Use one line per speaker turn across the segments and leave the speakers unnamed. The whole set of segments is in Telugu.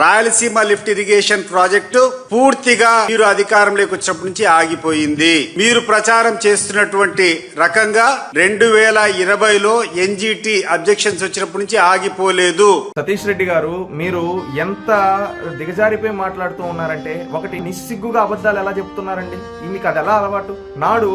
రాయలసీమ లిఫ్ట్ ఇరిగేషన్ ప్రాజెక్టు పూర్తిగా మీరు అధికారంలోకి వచ్చినప్పటి నుంచి ఆగిపోయింది. మీరు ప్రచారం చేస్తున్నటువంటి రకంగా 2020లో ఎన్జిటి అబ్జెక్షన్స్ వచ్చినప్పటి నుంచి ఆగిపోలేదు.
సతీష్ రెడ్డి గారు, మీరు ఎంత దిగజారిపోయి మాట్లాడుతూ ఉన్నారంటే, ఒకటి నిస్సిగ్గుగా అబద్ధాలు ఎలా చెప్తున్నారండి? మీకు అది ఎలా అలవాటు? నాడు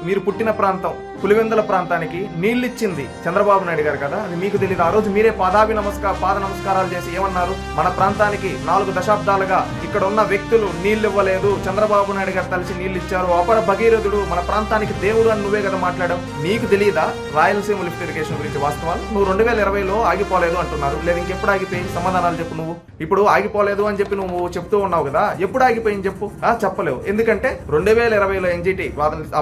మీరు పుట్టిన ప్రాంతం పులివెందుల ప్రాంతానికి నీళ్ళిచ్చింది చంద్రబాబు నాయుడు గారు కదా, అది మీకు తెలియదు. ఆ రోజు మీరే పాద నమస్కారాలు చేసి ఏమన్నారు? మన ప్రాంతానికి 4 దశాబ్దాలుగా ఇక్కడ ఉన్న వ్యక్తులు నీళ్లు ఇవ్వలేదు, చంద్రబాబు నాయుడు గారు కలిసి నీళ్లు ఇచ్చారు, అపర భగీరథుడు, మన ప్రాంతానికి దేవుడు అని నువ్వే కదా మాట్లాడావు. నీకు తెలియదా రాయలసీమ లిఫ్ట్ ఇరిగేషన్ గురించి వాస్తవాలు? నువ్వు 2020లో ఆగిపోలేదు అంటున్నారు, లేదు ఇంకెప్పుడు ఆగిపోయి సమాధానాలు చెప్పు. నువ్వు ఇప్పుడు ఆగిపోలేదు అని చెప్పి నువ్వు చెప్తూ ఉన్నావు కదా, ఎప్పుడు ఆగిపోయింది చెప్పు. చెప్పలేవు, ఎందుకంటే 2020లో ఎన్జిటి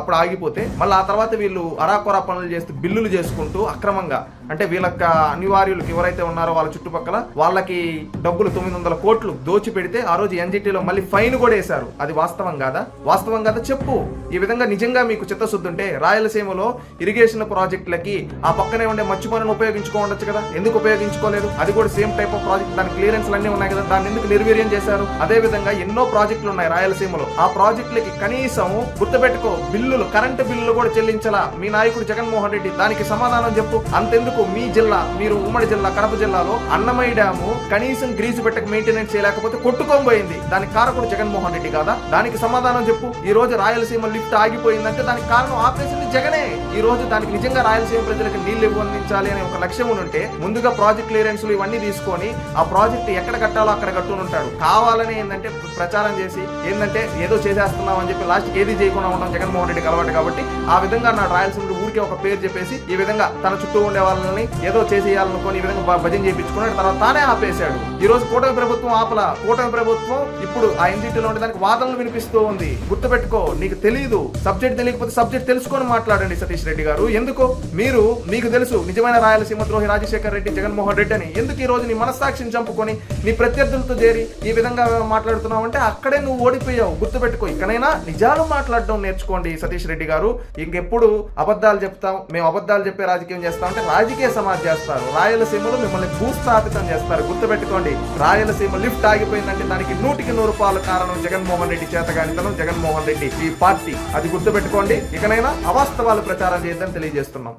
అప్పుడు ఆగిపోతే మళ్ళీ ఆ తర్వాత వీళ్ళు అరాకొరా పనులు చేస్తూ బిల్లులు చేసుకుంటూ అక్రమంగా, అంటే వీళ్ళకి అనివార్యులకు ఎవరైతే ఉన్నారో వాళ్ళ చుట్టుపక్కల వాళ్ళకి డబ్బులు 900 కోట్లు దోచి పెడితే ఆ రోజు ఎన్జిటిలో మళ్ళీ ఫైన్ కూడా వేశారు. అది వాస్తవం కాదా? చెప్పు. ఈ విధంగా నిజంగా మీకు చిత్తశుద్ధి ఉంటే రాయలసీమలో ఇరిగేషన్ ప్రాజెక్టులకి ఆ పక్కనే ఉండే మచ్చి పనులను ఉపయోగించుకోవచ్చు కదా, ఎందుకు ఉపయోగించుకోలేదు? అది కూడా సేమ్ టైప్ ఆఫ్ ప్రాజెక్ట్, దాని క్లియరెన్స్లు అన్నీ ఉన్నాయి కదా, దాన్ని ఎందుకు నిర్వీర్యం చేశారు? అదే విధంగా ఎన్నో ప్రాజెక్టులు ఉన్నాయి రాయలసీమలో, ఆ ప్రాజెక్టులకి కనీసం గుర్తుపెట్టుకో బిల్లులు, కరెంటు బిల్లులు కూడా చెల్లించాలా మీ నాయకుడు జగన్మోహన్ రెడ్డి? దానికి సమాధానం చెప్పు. అంతెందుకు, మీ జిల్లా, మీరు ఉమ్మడి జిల్లా కడప జిల్లాలో అన్నమయ్య డ్యాము కనీసం గ్రీజు పెట్టక మెయింటెనెన్స్ చేయలేకపోతే కొట్టుకోబోయింది, దానికి కారకుడు జగన్మోహన్ రెడ్డి కాదా? దానికి సమాధానం చెప్పు. ఈ రోజు రాయలసీమ లిఫ్ట్ ఆగిపోయిందంటే దానికి కారణం ఆపేసింది జగనే. ఈ రోజు దానికి నిజంగా రాయలసీమ ప్రజలకు నీళ్లు అందించాలి అనే ఒక లక్ష్యం ఉంటే ముందుగా ప్రాజెక్ట్ క్లియరెన్స్లు ఇవన్నీ తీసుకొని ఆ ప్రాజెక్ట్ ఎక్కడ కట్టాలో అక్కడ కట్టునుంటాడు. కావాలని ఏంటంటే ప్రచారం చేసి ఏంటంటే ఏదో చేసేస్తున్నాం అని చెప్పి లాస్ట్ ఏది చేయకుండా ఉండడం జగన్మోహన్ రెడ్డికి అలవాటు. కాబట్టి ఆ విధంగా నా రాయలసీమ ఊరికే ఒక పేరు చెప్పేసి ఈ విధంగా తన చుట్టూ ఉండే వాళ్ళని ఏదో చేసేయాలనుకొని ఈ విధంగా భజన చేయించుకున్నాడు, తర్వాత తానే ఆపేశాడు. ఈ రోజు కూటమి ప్రభుత్వం ఆపలా. కూటమి ప్రభుత్వం ఇప్పుడు ఆ ఎన్జిటిలో ఉండే దానికి వాదనలు వినిపిస్తూ ఉంది. గుర్తుపెట్టుకో, నీకు తెలియదు, సబ్జెక్ట్ తెలియకపోతే సబ్జెక్ట్ తెలుసుకొని మాట్లాడండి సతీష్ రెడ్డి గారు. ఎందుకు మీకు తెలుసు నిజమైన రాయలసీమ ద్రోహి రాజశేఖర్ రెడ్డి, జగన్మోహన్ రెడ్డి అని. ఎందుకు ఈ రోజు నీ మనస్సాక్షిని చంపుకొని నీ ప్రత్యర్థులతో చేరి ఈ విధంగా మాట్లాడుతున్నావు అంటే అక్కడే నువ్వు ఓడిపోయావు. గుర్తుపెట్టుకో, ఇకనైనా నిజాలు మాట్లాడడం నేర్చుకోండి సతీష్ రెడ్డి గారు. ఇంకెప్పుడు అబద్ధాలు చెప్తాం, మేము అబద్ధాలు చెప్పే రాజకీయం చేస్తాం అంటే రాజకీయ సమాజ్ చేస్తారు. రాయలసీమలో మిమ్మల్ని భూస్థాపితం చేస్తారు. గుర్తుపెట్టుకోండి, రాయలసీమ లిఫ్ట్ ఆగిపోయిందంటే దానికి 100% కారణం జగన్మోహన్ రెడ్డి చేతగానితనం, జగన్మోహన్ రెడ్డి ఈ పార్టీ. అది గుర్తుపెట్టుకోండి. ఇకనైనా అవాస్తవాలు ప్రచారం చేయొద్దని తెలియజేస్తున్నాం.